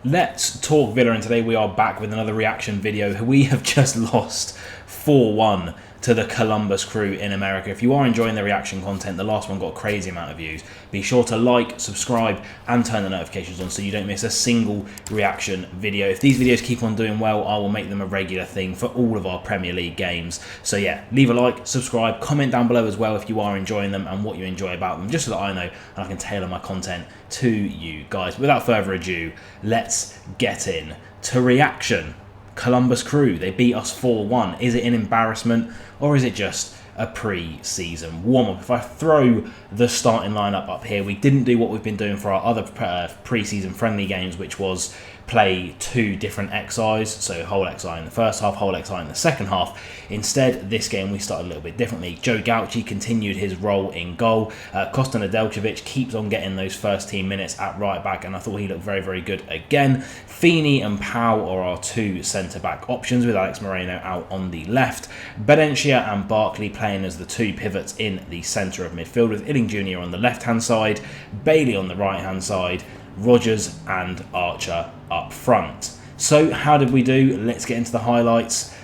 Let's talk Villa, and today we are back with another reaction video. We have just lost 4-1 to the Columbus Crew in America. If you are enjoying the reaction content, the last one got a crazy amount of views. Be sure to like, subscribe and turn the notifications on so you don't miss a single reaction video. If these videos keep on doing well, I will make them a regular thing for all of our Premier League games. So yeah, leave a like, subscribe, comment down below as well if you are enjoying them and what you enjoy about them, just so that I know and I can tailor my content to you guys. Without further ado, let's get in to reaction. Columbus Crew, they beat us 4-1. Is it an embarrassment or is it just a pre-season warm-up? If I throw the starting lineup up here, we didn't do what we've been doing for our other pre-season friendly games, which was play two different XIs, so whole XI in the first half, whole XI in the second half. Instead, this game we started a little bit differently. Joe Gauci continued his role in goal. Kosta Nedeljkovic keeps on getting those first team minutes at right back, and I thought he looked very, very good again. Feeney and Powell are our two centre-back options, with Alex Moreno out on the left. Bedencia and Barkley playing as the two pivots in the centre of midfield, with Illing Jr. on the left-hand side, Bailey on the right-hand side, Rodgers and Archer up front. So how did we do? Let's get into the highlights.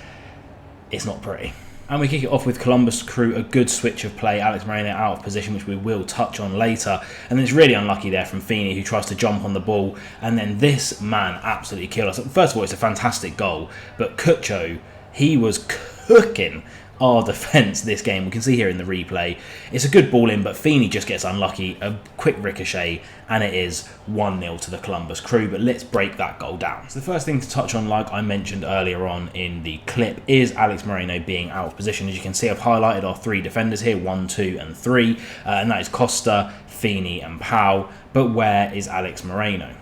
It's not pretty. And we kick it off with Columbus Crew, a good switch of play. Alex Moreno out of position, which we will touch on later. And then it's really unlucky there from Feeney, who tries to jump on the ball. And then this man absolutely killed us. First of all, it's a fantastic goal. But Cucho, he was cooking our defence this game. We can see here in the replay. It's a good ball in, but Feeney just gets unlucky. A quick ricochet, and it is 1-0 to the Columbus Crew. But let's break that goal down. So the first thing to touch on, like I mentioned earlier on in the clip, is Alex Moreno being out of position. As you can see, I've highlighted our three defenders here, 1, 2 and 3. And that is Costa, Feeney and Powell. But where is Alex Moreno?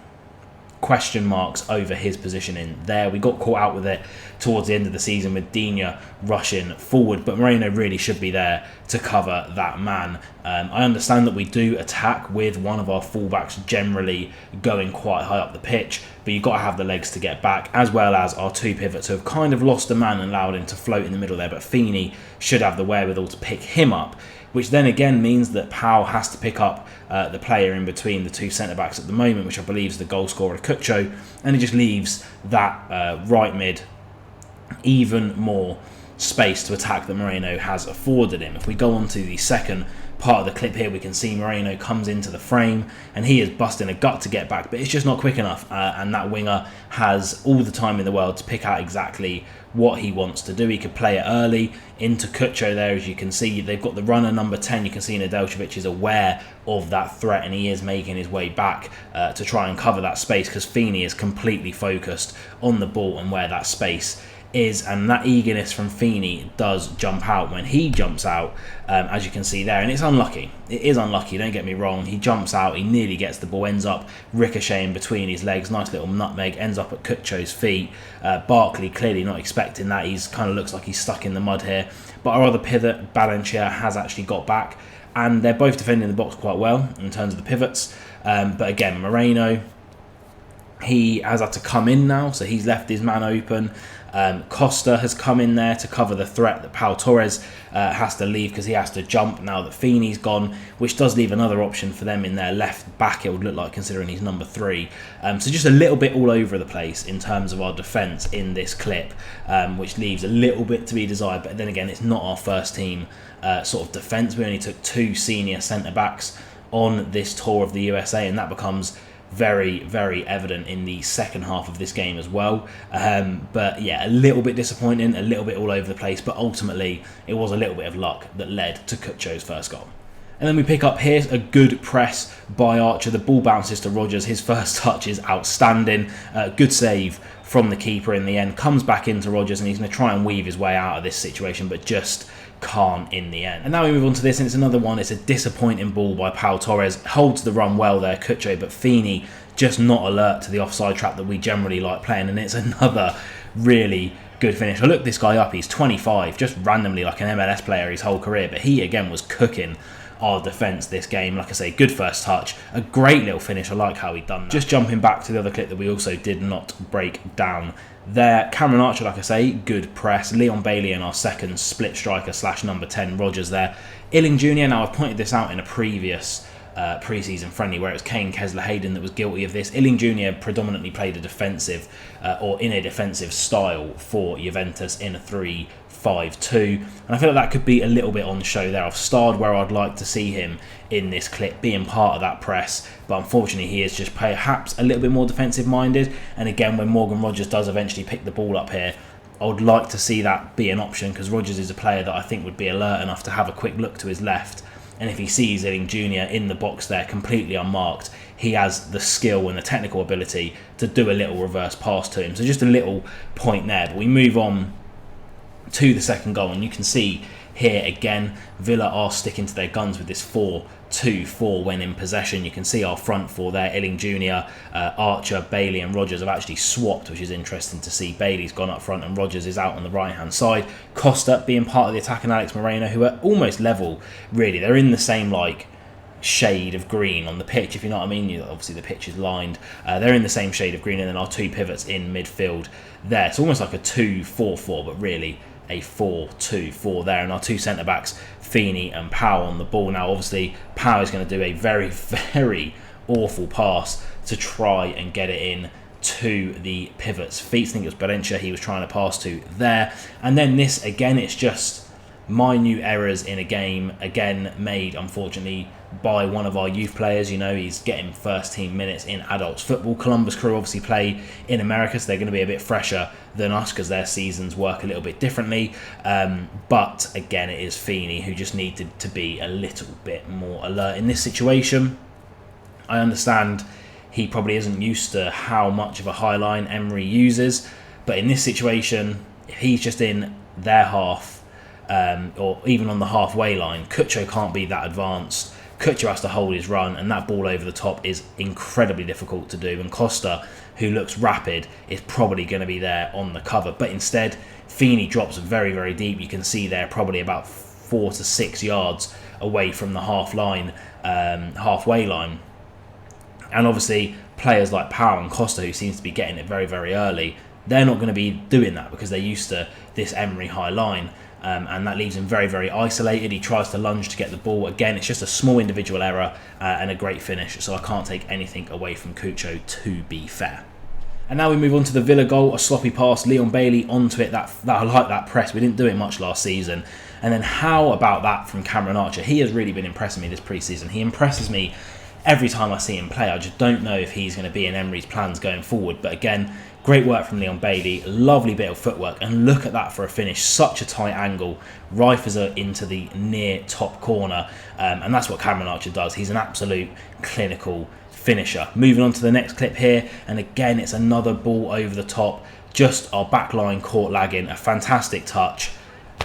Question marks over his position in there. We got caught out with it towards the end of the season with Digne rushing forward, but Moreno really should be there to cover that man. I understand that we do attack with one of our fullbacks generally going quite high up the pitch, but you've got to have the legs to get back, as well as our two pivots who have kind of lost a man and allowed him to float in the middle there, but Feeney should have the wherewithal to pick him up, which then again means that Powell has to pick up the player in between the two centre-backs at the moment, which I believe is the goal scorer, Cucho, and it just leaves that right mid even more space to attack that Moreno has afforded him. If we go on to the second part of the clip here, we can see Moreno comes into the frame and he is busting a gut to get back, but it's just not quick enough, and that winger has all the time in the world to pick out exactly what he wants to do. He could play it early into Cucho there. As you can see, they've got the runner number 10. You can see Nedeljkovic is aware of that threat and he is making his way back to try and cover that space, because Feeney is completely focused on the ball and where that space is, and that eagerness from Feeney does jump out when he jumps out, as you can see there, and it's unlucky. It is unlucky, don't get me wrong. He jumps out, he nearly gets the ball, ends up ricocheting between his legs, nice little nutmeg, ends up at Cucho's feet. Barkley clearly not expecting that. He's kind of looks like he's stuck in the mud here, but our other pivot, Bedencia, has actually got back, and they're both defending the box quite well in terms of the pivots. But again, Moreno, he has had to come in now, so he's left his man open. Costa has come in there to cover the threat that Pau Torres has to leave, because he has to jump now that Feeney's gone, which does leave another option for them in their left back, it would look like, considering he's number 3. So just a little bit all over the place in terms of our defence in this clip, which leaves a little bit to be desired. But then again, it's not our first team sort of defence. We only took 2 senior centre-backs on this tour of the USA, and that becomes very, very evident in the second half of this game as well. But yeah, a little bit disappointing, a little bit all over the place, but ultimately it was a little bit of luck that led to Cucho's first goal. And then we pick up here a good press by Archer. The ball bounces to Rodgers. His first touch is outstanding. Good save from the keeper in the end. Comes back into Rodgers, and he's going to try and weave his way out of this situation, but just can't in the end. And now we move on to this, and it's another one. It's a disappointing ball by Pau Torres. Holds the run well there, Cucho, but Feeney just not alert to the offside trap that we generally like playing, and it's another really good finish. I looked this guy up. He's 25, just randomly like an MLS player his whole career, but he again was cooking our defence this game. Like I say, good first touch, a great little finish. I like how he done that. Just jumping back to the other clip that we also did not break down there, Cameron Archer, like I say, good press. Leon Bailey in our second split striker slash number 10, Rodgers there. Illing Jr., now I've pointed this out in a previous pre-season friendly, where it was Kane, Kessler, Hayden that was guilty of this. Illing Jr. predominantly played a defensive or in a defensive style for Juventus in a 3-5-2, and I feel like that could be a little bit on show there. I've starred where I'd like to see him in this clip, being part of that press, but unfortunately he is just perhaps a little bit more defensive minded. And again, when Morgan Rogers does eventually pick the ball up here, I would like to see that be an option, because Rogers is a player that I think would be alert enough to have a quick look to his left, and if he sees Illing Jr. in the box there completely unmarked, he has the skill and the technical ability to do a little reverse pass to him. So just a little point there. But we move on to the second goal, and you can see here again Villa are sticking to their guns with this 4-2-4 when in possession. You can see our front four there, Illing Jr., Archer, Bailey and Rogers have actually swapped, which is interesting to see. Bailey's gone up front and Rogers is out on the right hand side. Costa being part of the attack, and Alex Moreno, who are almost level really. They're in the same shade of green on the pitch, if you know what I mean. Obviously the pitch is lined, they're in the same shade of green, and then our two pivots in midfield there. It's almost like a 2-4-4, but really a 4-2-4 there, and our two centre backs Feeney and Powell on the ball. Now obviously Powell is going to do a very, very awful pass to try and get it in to the pivot's feet. I think it was Berentia he was trying to pass to there. And then this again, it's just minute errors in a game, again made unfortunately by one of our youth players. You know, he's getting first team minutes in adults football. Columbus Crew obviously play in America, so they're going to be a bit fresher than us because their seasons work a little bit differently, but again it is Feeney who just needed to be a little bit more alert in this situation. I understand he probably isn't used to how much of a high line Emery uses, but in this situation, if he's just in their half, or even on the halfway line, Cucho can't be that advanced. Cucho has to hold his run, and that ball over the top is incredibly difficult to do, and Costa, who looks rapid, is probably going to be there on the cover, but instead Feeney drops very, very deep. You can see there probably about 4 to 6 yards away from the halfway line, and obviously players like Powell and Costa, who seems to be getting it very, very early, they're not going to be doing that because they're used to this Emery high line. And that leaves him very, very isolated. He tries to lunge to get the ball. Again, it's just a small individual error and a great finish, so I can't take anything away from Cucho, to be fair. And now we move on to the Villa goal, a sloppy pass, Leon Bailey onto it. That I like that press. We didn't do it much last season. And then how about that from Cameron Archer? He has really been impressing me this pre-season. He impresses me every time I see him play. I just don't know if he's going to be in Emery's plans going forward. But again, great work from Leon Bailey, lovely bit of footwork, and look at that for a finish. Such a tight angle, rifles her into the near top corner, and that's what Cameron Archer does. He's an absolute clinical finisher. Moving on to the next clip here, and again it's another ball over the top, just our back line caught lagging, a fantastic touch,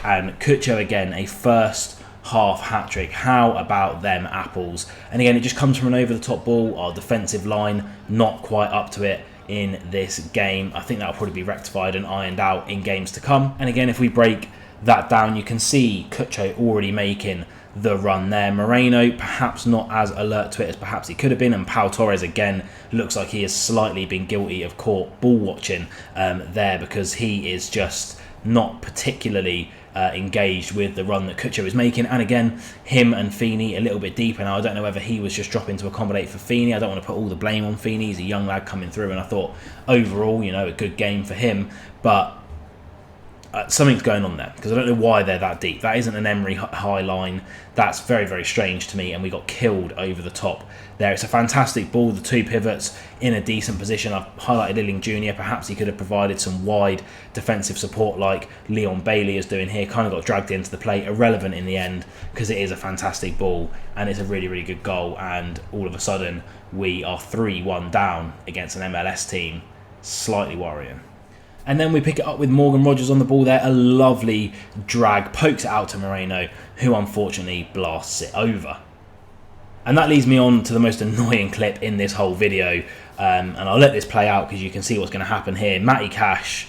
and Cucho again, a first half hat-trick. How about them apples? And again, it just comes from an over the top ball. Our defensive line not quite up to it in this game. I think that'll probably be rectified and ironed out in games to come. And again, if we break that down, you can see Cucho already making the run there. Moreno perhaps not as alert to it as perhaps he could have been, and Pau Torres again looks like he has slightly been guilty of caught ball watching there, because he is just not particularly engaged with the run that Cucho is making. And again, him and Feeney a little bit deeper now. I don't know whether he was just dropping to accommodate for Feeney. I don't want to put all the blame on Feeney. He's a young lad coming through, and I thought overall, you know, a good game for him, but something's going on there, because I don't know why they're that deep. That isn't an Emery high line. That's very, very strange to me, and we got killed over the top there. It's a fantastic ball, the two pivots in a decent position. I've highlighted Illing Jr. Perhaps he could have provided some wide defensive support like Leon Bailey is doing here. Kind of got dragged into the play, irrelevant in the end, because it is a fantastic ball and it's a really, really good goal, and all of a sudden we are 3-1 down against an MLS team. Slightly worrying. And then we pick it up with Morgan Rogers on the ball there. A lovely drag, pokes it out to Moreno, who unfortunately blasts it over. And that leads me on to the most annoying clip in this whole video. And I'll let this play out because you can see what's going to happen here. Matty Cash.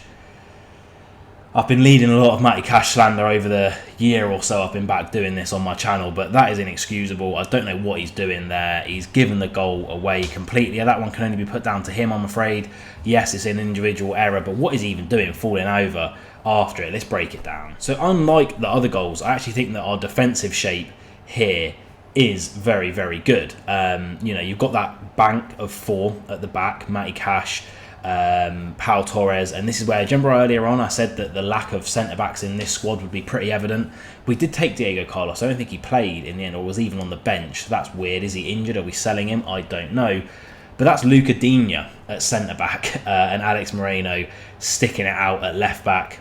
I've been leading a lot of Matty Cash slander over the year or so I've been back doing this on my channel, but that is inexcusable. I don't know what he's doing there. He's given the goal away completely. That one can only be put down to him, I'm afraid. Yes, it's an individual error, but what is he even doing falling over after it? Let's break it down. So unlike the other goals, I actually think that our defensive shape here is very, very good. You know, you've got that bank of 4 at the back, Matty Cash, Pau Torres, and this is where, do you remember earlier on I said that the lack of centre-backs in this squad would be pretty evident? We did take Diego Carlos. I don't think he played in the end or was even on the bench. That's weird. Is he injured? Are we selling him? I don't know. But that's Luca Digne at centre-back and Alex Moreno sticking it out at left-back.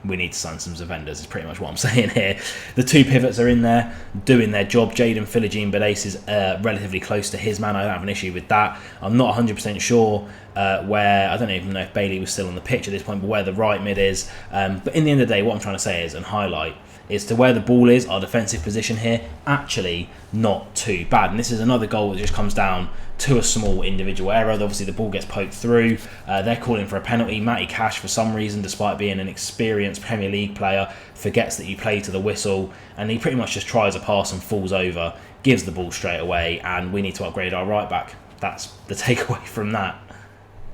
We need to sign some Zavenders, is pretty much what I'm saying here. The 2 pivots are in there, doing their job. Jaden Philogene-Badace is relatively close to his man. I don't have an issue with that. I'm not 100% sure where, I don't even know if Bailey was still on the pitch at this point, but where the right mid is. But in the end of the day, what I'm trying to say is, and highlight, is to where the ball is, our defensive position here, actually not too bad. And this is another goal that just comes down to a small individual error. Obviously, the ball gets poked through. They're calling for a penalty. Matty Cash, for some reason, despite being an experienced Premier League player, forgets that you play to the whistle, and he pretty much just tries a pass and falls over, gives the ball straight away, and we need to upgrade our right back. That's the takeaway from that.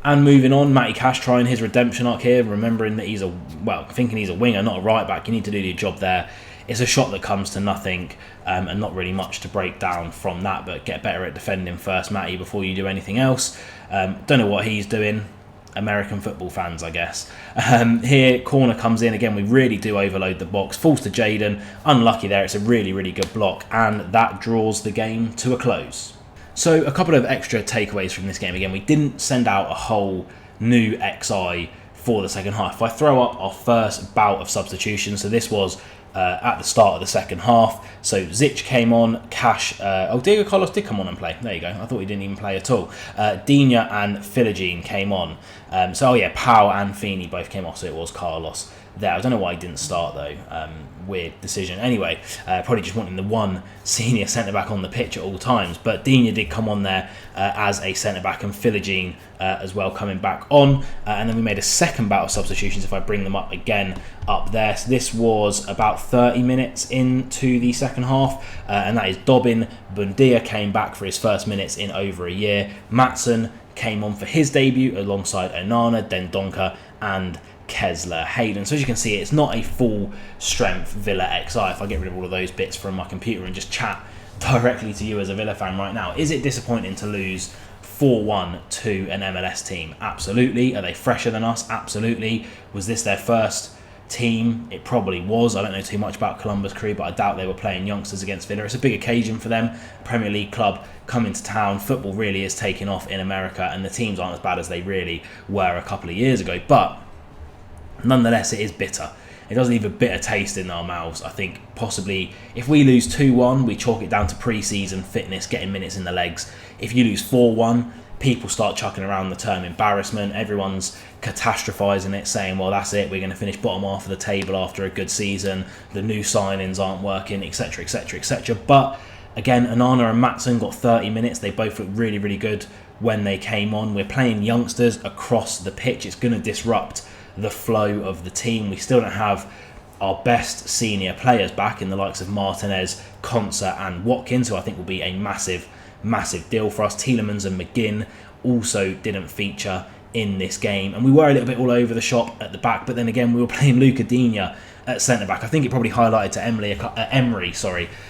And moving on, Matty Cash trying his redemption arc here, remembering that he's thinking he's a winger, not a right back. You need to do your job there. It's a shot that comes to nothing, and not really much to break down from that, but get better at defending first, Matty, before you do anything else. Don't know what he's doing. American football fans, I guess. Here, corner comes in. Again, we really do overload the box. Falls to Jaden. Unlucky there. It's a really, really good block, and that draws the game to a close. So a couple of extra takeaways from this game. Again, we didn't send out a whole new XI for the second half. If I throw up our first bout of substitutions, so this was at the start of the second half. So Zich came on, Cash, Diego Carlos did come on and play. There you go. I thought he didn't even play at all. Digne and Philogene came on. Pau and Feeney both came off, so it was Carlos there. I don't know why he didn't start though. Weird decision. Anyway, probably just wanting the one senior centre-back on the pitch at all times. But Digne did come on there as a centre-back, and Philogene as well coming back on. And then we made a second bout of substitutions, if I bring them up again up there. So this was about 30 minutes into the second half, and that is Dobbin. Bundia came back for his first minutes in over a year. Matson came on for his debut alongside Onana, Dendoncker and Kessler Hayden. So as you can see, it's not a full strength Villa XI. If I get rid of all of those bits from my computer and just chat directly to you as a Villa fan right now, is it disappointing to lose 4-1 to an MLS team? Absolutely. Are they fresher than us? Absolutely. Was this their first team? It probably was. I don't know too much about Columbus Crew, but I doubt they were playing youngsters against Villa. It's a big occasion for them. Premier League club coming to town. Football really is taking off in America, and the teams aren't as bad as they really were a couple of years ago. But nonetheless, it is bitter. It does leave a bitter taste in our mouths. I think possibly if we lose 2-1, we chalk it down to pre-season fitness, getting minutes in the legs. If you lose 4-1, people start chucking around the term embarrassment. Everyone's catastrophising it, saying, well, that's it, we're going to finish bottom half of the table after a good season, the new signings aren't working, etc, etc, etc. But again, Onana and Matson got 30 minutes. They both looked really, really good when they came on. We're playing youngsters across the pitch. It's going to disrupt the flow of the team. We still don't have our best senior players back in the likes of Martinez, Concert and Watkins, who I think will be a massive deal for us. Tielemans and McGinn also didn't feature in this game, and we were a little bit all over the shop at the back, but then again we were playing Luca Digne at centre-back. I think it probably highlighted to Emery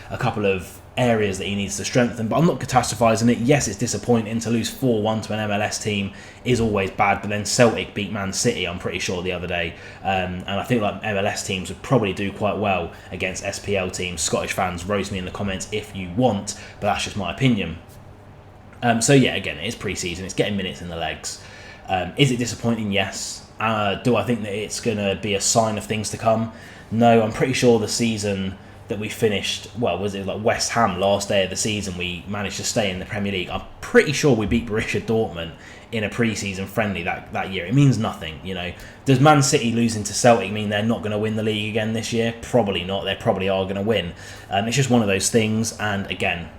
a couple of areas that he needs to strengthen, but I'm not catastrophising it. Yes, it's disappointing to lose 4-1 to an MLS team is always bad, but then Celtic beat Man City, I'm pretty sure, the other day, and I think like MLS teams would probably do quite well against SPL teams. Scottish fans, roast me in the comments if you want, but that's just my opinion. So yeah, again, it is pre-season, it's getting minutes in the legs. Is it disappointing? Yes. Do I think that it's going to be a sign of things to come? No, I'm pretty sure the season that we finished, well, was it like West Ham last day of the season, we managed to stay in the Premier League. I'm pretty sure we beat Borussia Dortmund in a pre-season friendly that year. It means nothing, you know. Does Man City losing to Celtic mean they're not going to win the league again this year? Probably not. They probably are going to win. It's just one of those things, and again,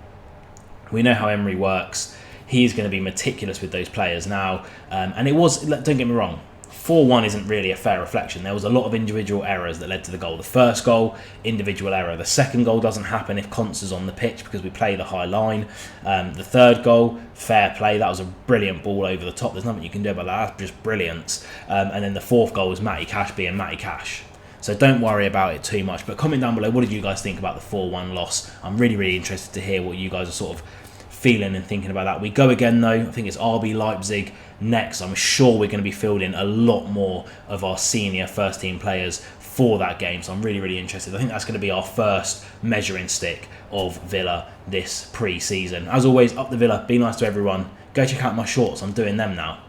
we know how Emery works. He's going to be meticulous with those players now, and it was, don't get me wrong, 4-1 isn't really a fair reflection. There was a lot of individual errors that led to the goal. The first goal, individual error. The second goal doesn't happen if Concer's on the pitch because we play the high line. The third goal, fair play. That was a brilliant ball over the top. There's nothing you can do about that. That's just brilliant. And then the fourth goal was Matty Cash being Matty Cash. So don't worry about it too much. But comment down below, what did you guys think about the 4-1 loss? I'm really, really interested to hear what you guys are sort of feeling and thinking about that. We go again though, I think it's RB Leipzig next. I'm sure we're going to be fielding a lot more of our senior first team players for that game, so I'm really, really interested. I think that's going to be our first measuring stick of Villa this pre-season. As always, up the Villa, be nice to everyone. Go check out my shorts, I'm doing them now.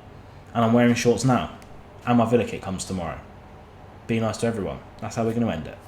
And I'm wearing shorts now. And my Villa kit comes tomorrow. Be nice to everyone. That's how we're going to end it.